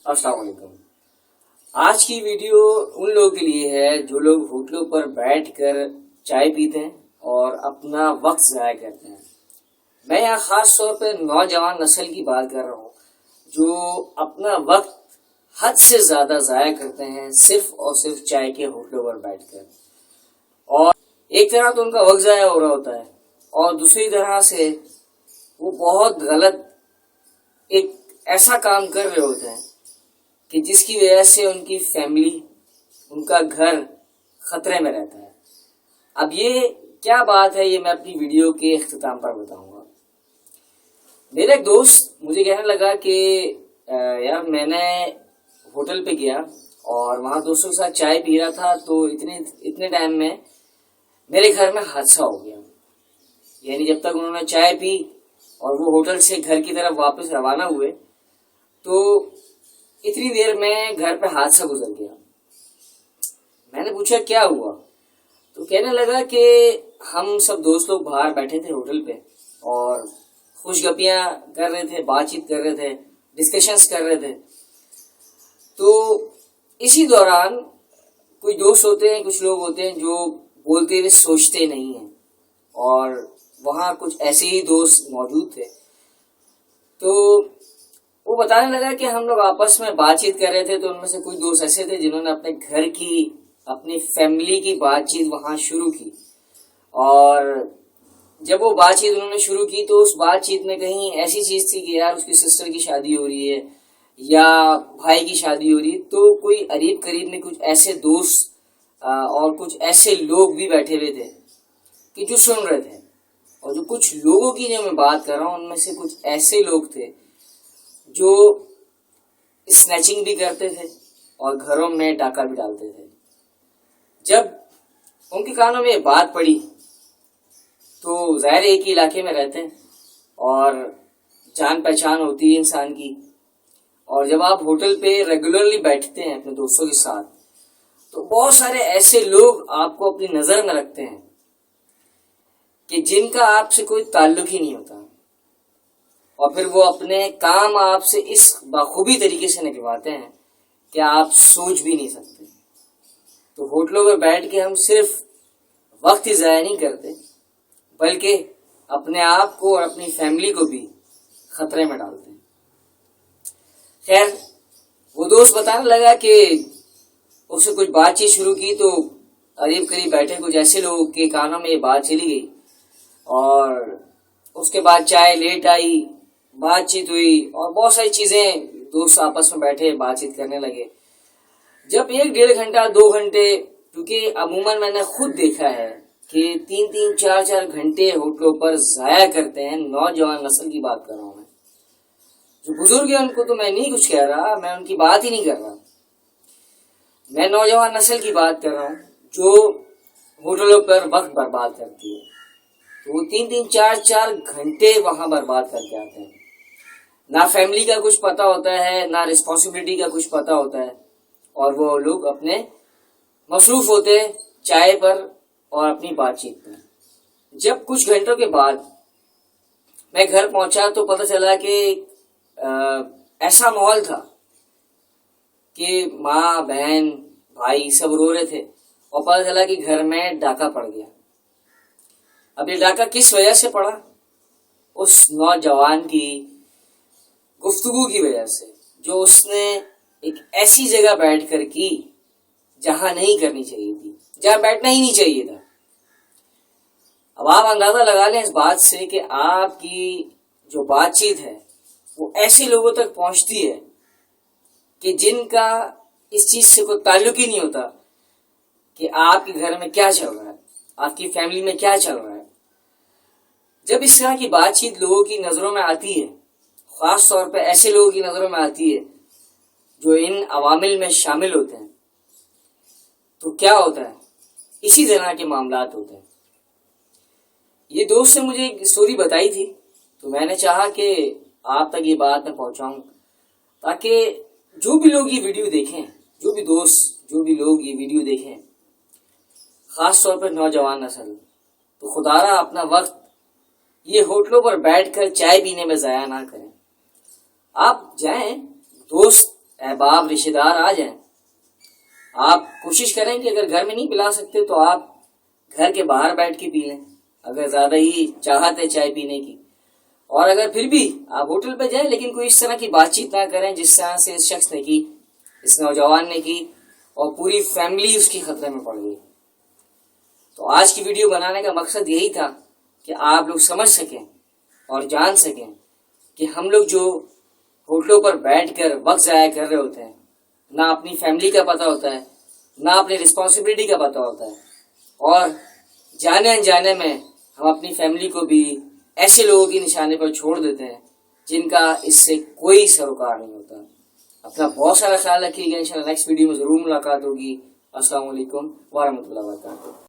السلام علیکم۔ آج کی ویڈیو ان لوگوں کے لیے ہے جو لوگ ہوٹلوں پر بیٹھ کر چائے پیتے ہیں اور اپنا وقت ضائع کرتے ہیں۔ میں یہاں خاص طور پہ نوجوان نسل کی بات کر رہا ہوں جو اپنا وقت حد سے زیادہ ضائع کرتے ہیں صرف اور صرف چائے کے ہوٹلوں پر بیٹھ کر، اور ایک طرح تو ان کا وقت ضائع ہو رہا ہوتا ہے اور دوسری طرح سے وہ بہت غلط ایک ایسا کام کر رہے ہوتے ہیں کہ جس کی وجہ سے ان کی فیملی، ان کا گھر خطرے میں رہتا ہے۔ اب یہ کیا بات ہے، یہ میں اپنی ویڈیو کے اختتام پر بتاؤں گا۔ میرا ایک دوست مجھے کہنے لگا کہ یار میں نے ہوٹل پہ گیا اور وہاں دوستوں کے ساتھ چائے پی رہا تھا تو اتنے ٹائم میں میرے گھر میں حادثہ ہو گیا۔ یعنی جب تک انہوں نے چائے پی اور وہ ہوٹل سے گھر کی طرف واپس روانہ ہوئے تو اتنی دیر میں گھر پہ حادثہ گزر گیا۔ میں نے پوچھا کیا ہوا، تو کہنے لگا کہ ہم سب دوست لوگ باہر بیٹھے تھے ہوٹل پہ اور خوش گپیاں کر رہے تھے، بات چیت کر رہے تھے، ڈسکشنز کر رہے تھے۔ تو اسی دوران کچھ دوست ہوتے ہیں، کچھ لوگ ہوتے ہیں جو بولتے ہوئے سوچتے نہیں ہیں، اور وہاں کچھ ایسے ہی دوست موجود تھے۔ تو وہ بتانے لگا کہ ہم لوگ آپس میں بات چیت کر رہے تھے تو ان میں سے کچھ دوست ایسے تھے جنہوں نے اپنے گھر کی، اپنی فیملی کی بات چیت وہاں شروع کی، اور جب وہ بات چیت انہوں نے شروع کی تو اس بات چیت میں کہیں ایسی چیز تھی کہ یار اس کی سسٹر کی شادی ہو رہی ہے یا بھائی کی شادی ہو رہی ہے، تو کوئی قریب قریب میں کچھ ایسے دوست اور کچھ ایسے لوگ بھی بیٹھے ہوئے تھے کہ جو سن رہے تھے، اور جو کچھ لوگوں کی جو میں بات کر رہا ہوں ان میں سے کچھ ایسے لوگ تھے جو اسنیچنگ بھی کرتے تھے اور گھروں میں ڈاکہ بھی ڈالتے تھے۔ جب ان کے کانوں میں یہ بات پڑی تو ظاہر ایک ہی علاقے میں رہتے ہیں اور جان پہچان ہوتی ہے انسان کی، اور جب آپ ہوٹل پہ ریگولرلی بیٹھتے ہیں اپنے دوستوں کے ساتھ تو بہت سارے ایسے لوگ آپ کو اپنی نظر میں رکھتے ہیں کہ جن کا آپ سے کوئی تعلق ہی نہیں ہوتا، اور پھر وہ اپنے کام آپ سے اس بخوبی طریقے سے نکلواتے ہیں کہ آپ سوچ بھی نہیں سکتے۔ تو ہوٹلوں پہ بیٹھ کے ہم صرف وقت ہی ضائع نہیں کرتے بلکہ اپنے آپ کو اور اپنی فیملی کو بھی خطرے میں ڈالتے ہیں۔ خیر، وہ دوست بتانے لگا کہ اس سے کچھ بات چیت شروع کی تو قریب قریب بیٹھے کچھ ایسے لوگوں کے کانوں میں یہ بات چلی گئی، اور اس کے بعد چائے لیٹ آئی، بات چیت ہوئی اور بہت ساری چیزیں، دوست آپس میں بیٹھے بات چیت کرنے لگے۔ جب 1-1.5 گھنٹہ 2 گھنٹے، کیونکہ عموماً میں نے خود دیکھا ہے کہ 3-3 4-4 گھنٹے ہوٹلوں پر ضائع کرتے ہیں، نوجوان نسل کی بات کر رہا ہوں میں۔ جو بزرگ ہیں ان کو تو میں نہیں کچھ کہہ رہا، میں ان کی بات ہی نہیں کر رہا، میں نوجوان نسل کی بات کر رہا ہوں جو ہوٹلوں پر وقت برباد کرتی ہے۔ تو وہ 3-3 4-4 گھنٹے وہاں برباد کر کے آتے ہیں، نہ فیملی کا کچھ پتہ ہوتا ہے، نہ رسپانسبلٹی کا کچھ پتہ ہوتا ہے، اور وہ لوگ اپنے مصروف ہوتے ہیں چائے پر اور اپنی بات چیت پر۔ جب کچھ گھنٹوں کے بعد میں گھر پہنچا تو پتہ چلا کہ ایسا ماحول تھا کہ ماں، بہن، بھائی سب رو رہے تھے، اور پتہ چلا کہ گھر میں ڈاکہ پڑ گیا۔ اب یہ ڈاکہ کس وجہ سے پڑا؟ اس نوجوان کی گفتگو کی وجہ سے، جو اس نے ایک ایسی جگہ بیٹھ کر کی جہاں نہیں کرنی چاہیے تھی، جہاں بیٹھنا ہی نہیں چاہیے تھا۔ اب آپ اندازہ لگا لیں اس بات سے کہ آپ کی جو بات چیت ہے وہ ایسے لوگوں تک پہنچتی ہے کہ جن کا اس چیز سے کوئی تعلق ہی نہیں ہوتا کہ آپ کے گھر میں کیا چل رہا ہے، آپ کی فیملی میں کیا چل رہا ہے۔ جب اس طرح کی بات چیت لوگوں کی نظروں میں آتی ہے، خاص طور پہ ایسے لوگوں کی نظروں میں آتی ہے جو ان عوامل میں شامل ہوتے ہیں، تو کیا ہوتا ہے؟ اسی طرح کے معاملات ہوتے ہیں۔ یہ دوست نے مجھے ایک اسٹوری بتائی تھی تو میں نے چاہا کہ آپ تک یہ بات میں پہنچاؤں تاکہ جو بھی لوگ یہ ویڈیو دیکھیں، جو بھی دوست، جو بھی لوگ یہ ویڈیو دیکھیں، خاص طور پر نوجوان نسل، تو خدا را اپنا وقت یہ ہوٹلوں پر بیٹھ کر چائے پینے میں ضائع نہ کریں۔ آپ جائیں، دوست احباب رشتہ دار آ جائیں، آپ کوشش کریں کہ اگر گھر میں نہیں پلا سکتے تو آپ گھر کے باہر بیٹھ کے پی لیں اگر زیادہ ہی چاہت ہے چائے پینے کی. اور اگر پھر بھی آپ ہوٹل پہ جائیں لیکن کوئی اس طرح کی بات چیت نہ کریں جس طرح سے اس شخص نے کی، اس نوجوان نے کی، اور پوری فیملی اس کی خطرے میں پڑ گئی. تو آج کی ویڈیو بنانے کا مقصد یہی تھا کہ آپ لوگ سمجھ سکیں اور جان سکیں کہ ہم لوگ جو ہوٹلوں پر بیٹھ کر وقت ضائع کر رہے ہوتے ہیں، نہ اپنی فیملی کا پتہ ہوتا ہے، نہ اپنی رسپانسبلٹی کا پتہ ہوتا ہے، اور جانے انجانے میں ہم اپنی فیملی کو بھی ایسے لوگوں کی نشانے پر چھوڑ دیتے ہیں جن کا اس سے کوئی سروکار نہیں ہوتا. اپنا بہت سارا خیال رکھیے گا. انشاءاللہ نیکسٹ ویڈیو میں ضرور ملاقات ہوگی. السلام علیکم ورحمۃ اللہ وبرکاتہ.